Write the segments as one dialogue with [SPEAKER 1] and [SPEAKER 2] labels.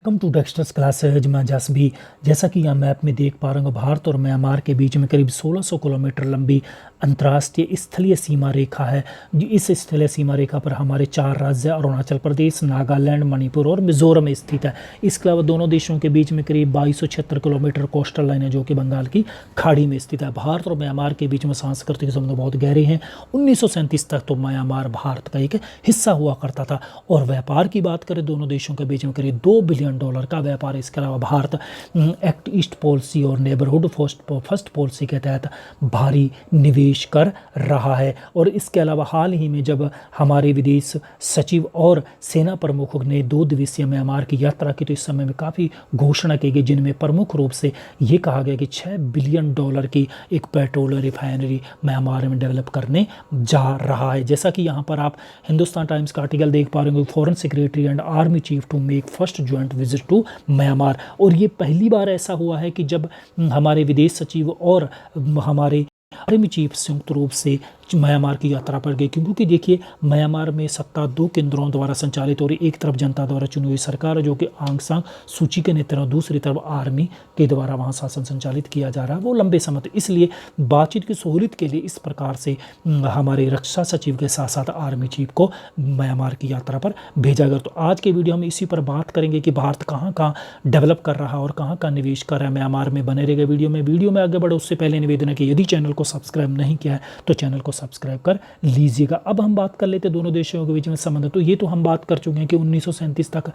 [SPEAKER 1] Welcome to Dexters classes. मैं जसबी। जैसा कि यहाँ मैप में देख पा रहे हो, भारत और म्यांमार के बीच में करीब 1600 किलोमीटर लंबी अंतर्राष्ट्रीय स्थलीय सीमा रेखा है। इस स्थलीय सीमा रेखा पर हमारे 4 राज्य अरुणाचल प्रदेश, नागालैंड, मणिपुर और मिजोरम स्थित है। इसके अलावा दोनों देशों के बीच में करीब 2276 किलोमीटर कोस्टल लाइन है, जो कि बंगाल की खाड़ी में स्थित है। भारत और म्यांमार के बीच में सांस्कृतिक संबंध बहुत गहरे हैं। 1937 तक तो म्यांमार भारत का एक हिस्सा हुआ करता था। और व्यापार की बात करें, दोनों देशों के बीच में करीब $2 बिलियन का व्यापार। इसके अलावा भारत एक्ट ईस्ट पॉलिसी और नेबरहुड फर्स्ट पॉलिसी के तहत भारी निवेश कर रहा है। और इसके अलावा हाल ही में जब हमारे विदेश सचिव और सेना प्रमुख ने 2 दिवसीय म्यांमार की यात्रा की, तो इस समय में काफ़ी घोषणा की गई, जिनमें प्रमुख रूप से ये कहा गया कि $6 बिलियन की एक पेट्रोल रिफाइनरी म्यांमार में डेवलप करने जा रहा है। जैसा कि यहाँ पर आप हिंदुस्तान टाइम्स का आर्टिकल देख पा रहे हो, foreign secretary and army chief to make first joint visit to Myanmar. और ये पहली बार ऐसा हुआ है कि जब हमारे विदेश सचिव और हमारे आर्मी चीफ संयुक्त रूप से म्यांमार की यात्रा पर गए, क्योंकि देखिए म्यांमार में सत्ता 2 केंद्रों द्वारा संचालित हो रही। एक तरफ जनता द्वारा चुनी हुई सरकार है, जो कि आंग सान सूची के नेतृत्व, दूसरी तरफ आर्मी के द्वारा वहाँ शासन संचालित किया जा रहा है वो लंबे समय तक। इसलिए बातचीत की सहूलियत के लिए इस प्रकार से हमारे रक्षा सचिव के साथ साथ आर्मी चीफ को म्यांमार की यात्रा पर भेजा गया। तो आज के वीडियो में इसी पर बात करेंगे कि भारत कहाँ कहाँ डेवलप कर रहा है और कहाँ कहाँ निवेश कर रहा है। म्यांमार में बने रहेगा वीडियो में आगे बढ़े उससे पहले निवेदन है कि यदि चैनल को सब्सक्राइब नहीं किया है तो चैनल को सब्सक्राइब कर लीजिएगा। अब हम बात कर लेते हैं दोनों देशों के बीच में संबंध। तो ये तो हम बात कर चुके हैं कि 1937 तक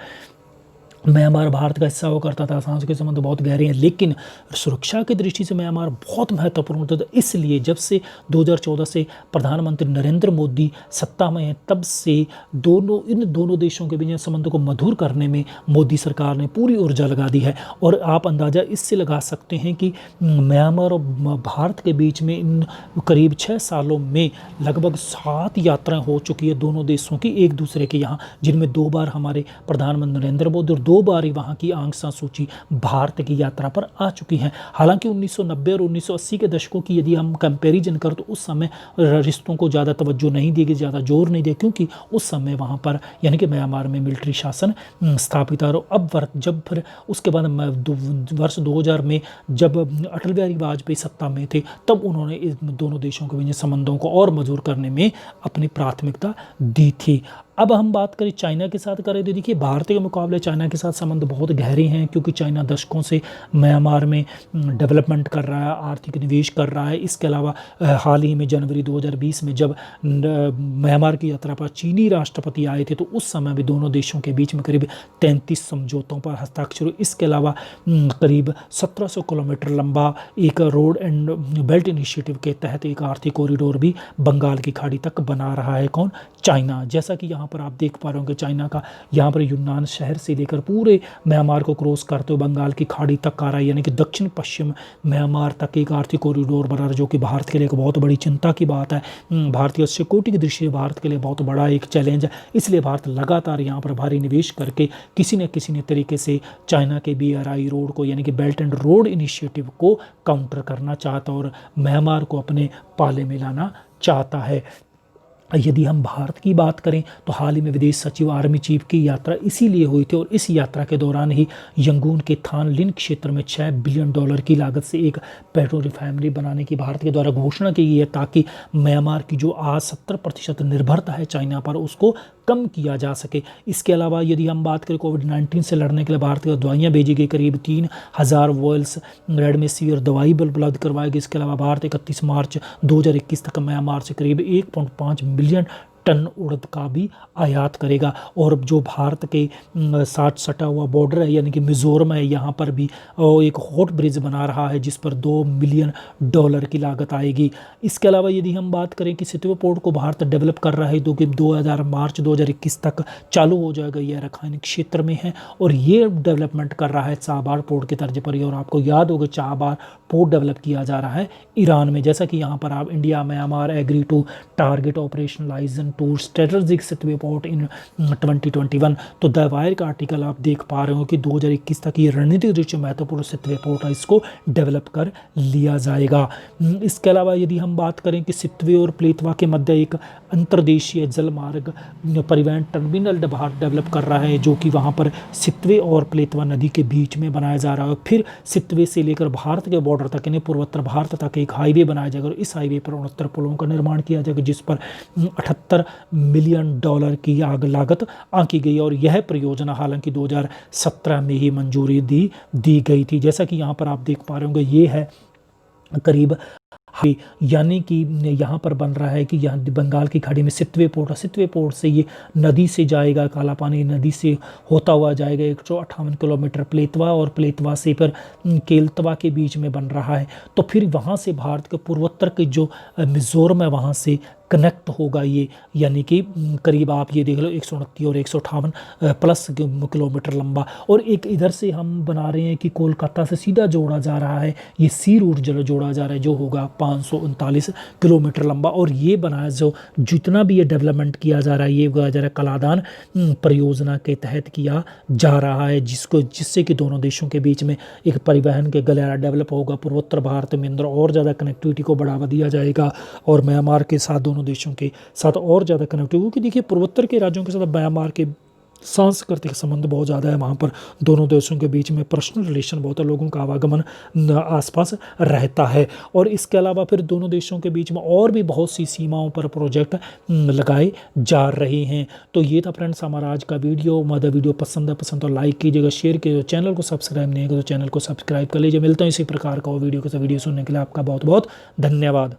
[SPEAKER 1] म्यांमार भारत का हिस्सा हुआ करता था। सांस्कृतिक संबंध बहुत गहरे हैं, लेकिन सुरक्षा की दृष्टि से म्यांमार बहुत महत्वपूर्ण होता था। इसलिए जब से 2014 से प्रधानमंत्री नरेंद्र मोदी सत्ता में हैं, तब से इन दोनों देशों के बीच संबंध को मधुर करने में मोदी सरकार ने पूरी ऊर्जा लगा दी है। और आप अंदाज़ा इससे लगा सकते हैं कि म्यांमार और भारत के बीच में इन करीब 6 सालों में लगभग 7 यात्राएं हो चुकी है दोनों देशों की एक दूसरे के यहाँ, जिनमें 2 बार हमारे प्रधानमंत्री नरेंद्र मोदी और 2 बार ही वहाँ की आंग सान सूची भारत की यात्रा पर आ चुकी हैं। हालांकि 1990 और 1980 के दशकों की यदि हम कंपैरिजन करें तो उस समय रिश्तों को ज़्यादा तवज्जो नहीं दी गई, ज़्यादा जोर नहीं दिया, क्योंकि उस समय वहाँ पर यानी कि म्यांमार में मिलिट्री शासन स्थापित था। और अब जब फिर उसके बाद वर्ष 2000 में जब अटल बिहारी वाजपेयी सत्ता में थे, तब उन्होंने इस दोनों देशों के बीच संबंधों को और मजबूत करने में अपनी प्राथमिकता दी थी। अब हम बात करें चाइना के साथ करें तो देखिए भारत के मुकाबले चाइना के साथ संबंध बहुत गहरे हैं, क्योंकि चाइना दशकों से म्यांमार में डेवलपमेंट कर रहा है, आर्थिक निवेश कर रहा है। इसके अलावा हाल ही में जनवरी 2020 में जब म्यांमार की यात्रा पर चीनी राष्ट्रपति आए थे, तो उस समय भी दोनों देशों के बीच में करीब 33 समझौतों पर हस्ताक्षर हुए। इसके अलावा करीब 1700 किलोमीटर लंबा एक रोड एंड बेल्ट इनिशिएटिव के तहत एक आर्थिक कॉरिडोर भी बंगाल की खाड़ी तक बना रहा है कौन? चाइना। जैसा कि यहाँ पर आप देख पा रहे हो कि चाइना का यहाँ पर यूनान शहर से लेकर पूरे म्यांमार को क्रॉस करते हुए बंगाल की खाड़ी तक आ रहा है, यानी कि दक्षिण पश्चिम म्यांमार तक एक आर्थिक कॉरिडोर बना रहा है, जो कि भारत के लिए एक बहुत बड़ी चिंता की बात है। भारतीय सिक्योरिटी की दृष्टि से भारत के लिए बहुत बड़ा एक चैलेंज है। इसलिए भारत लगातार यहाँ पर भारी निवेश करके किसी न तरीके से चाइना के BRI रोड को यानी कि बेल्ट एंड रोड इनिशिएटिव को काउंटर करना चाहता और म्यांमार को अपने पाले में लाना चाहता है। यदि हम भारत की बात करें तो हाल ही में विदेश सचिव आर्मी चीफ की यात्रा इसीलिए हुई थी, और इस यात्रा के दौरान ही यंगून के थान लिन क्षेत्र में $6 बिलियन की लागत से एक पेट्रोल रिफाइनरी बनाने की भारत के द्वारा घोषणा की गई है, ताकि म्यांमार की जो आज 70% निर्भरता है चाइना पर, उसको कम किया जा सके। इसके अलावा यदि हम बात करें कोविड-19 से लड़ने के लिए भारत की दवाइयाँ भेजी गई, करीब 3000 वॉयल्स रेमडेसिविर दवाई उपलब्ध करवाई गई। इसके अलावा भारत 31 मार्च 2021 तक म्यांमार से करीब 1.5 मिलियन टन उड़द का भी आयात करेगा। और जो भारत के साथ सटा हुआ बॉर्डर है यानी कि मिजोरम है, यहाँ पर भी एक हॉट ब्रिज बना रहा है, जिस पर $2 मिलियन की लागत आएगी। इसके अलावा यदि हम बात करें कि सितवा पोर्ट को भारत डेवलप कर रहा है, जो कि मार्च 2021 तक चालू हो जाएगा, यह रखाइन क्षेत्र में है और ये डेवलपमेंट कर रहा है चाबार पोर्ट के तर्ज पर। और आपको याद होगा चाबार पोर्ट डेवलप किया जा रहा है ईरान में। जैसा कि यहाँ पर आप India Myanmar agree to target operationalisation to strategic Sittwe port in 2021। तो द वायर का आर्टिकल आप देख पा रहे हो कि 2021 तक ये रणनीतिक दृष्टि महत्वपूर्ण सितवे पोर्ट है, इसको डेवलप कर लिया जाएगा। इसके अलावा यदि हम बात करें कि सितवे और प्लेतवा के मध्य एक अंतर्देशीय जल मार्ग परिवहन टर्मिनल भारत डेवलप कर रहा है, जो कि वहाँ पर सितवे और प्लेतवा नदी के बीच में बनाया जा रहा है। फिर सितवे से लेकर भारत के बॉर्डर तक यानी पूर्वोत्तर भारत तक एक हाईवे बनाया जाएगा और इस हाईवे पर 69 पुलों का निर्माण किया जाएगा, जिस पर $78 मिलियन की लागत आंकी गई। और यह परियोजना हालांकि 2017 में ही मंजूरी दी गई थी। जैसा कि यहाँ पर आप देख पा रहे होंगे, ये है करीब यानी कि यहाँ पर बन रहा है कि यहाँ बंगाल की खाड़ी में सितवे पोर्ट से ये नदी से जाएगा, काला पानी नदी से होता हुआ जाएगा 158 किलोमीटर प्लेतवा, और प्लेतवा से फिर केलतवा के बीच में बन रहा है। तो फिर वहाँ से भारत के पूर्वोत्तर के जो मिजोरम है वहाँ से कनेक्ट होगा ये, यानी कि करीब आप ये देख लो 129 और 158 प्लस किलोमीटर लंबा। और एक इधर से हम बना रहे हैं कि कोलकाता से सीधा जोड़ा जा रहा है, ये सी रूट जोड़ा जा रहा है, जो होगा 539 किलोमीटर लंबा। और ये बनाया जो जितना भी ये डेवलपमेंट किया जा रहा है, ये जा रहा है कलादान परियोजना के तहत किया जा रहा है, जिससे कि दोनों देशों के बीच में एक परिवहन के गलियारा डेवलप होगा। पूर्वोत्तर भारत में अंदर और ज़्यादा कनेक्टिविटी को बढ़ावा दिया जाएगा और म्यांमार के साथ दोनों देशों के साथ और ज़्यादा कनेक्टिव, क्योंकि देखिए पूर्वोत्तर के राज्यों के साथ म्यांमार के सांस्कृतिक संबंध बहुत ज़्यादा है। वहाँ पर दोनों देशों के बीच में पर्सनल रिलेशन बहुत है, लोगों का आवागमन आसपास रहता है। और इसके अलावा फिर दोनों देशों के बीच में और भी बहुत सी सीमाओं पर प्रोजेक्ट लगाए जा रहे हैं। तो ये था फ्रेंड्स हमारा आज का वीडियो। वीडियो पसंद तो लाइक कीजिएगा, शेयर कीजिएगा, चैनल को सब्सक्राइब नहीं किया तो चैनल को सब्सक्राइब कर लीजिए। मिलता हूँ इसी प्रकार का वीडियो सुनने के लिए आपका बहुत बहुत धन्यवाद।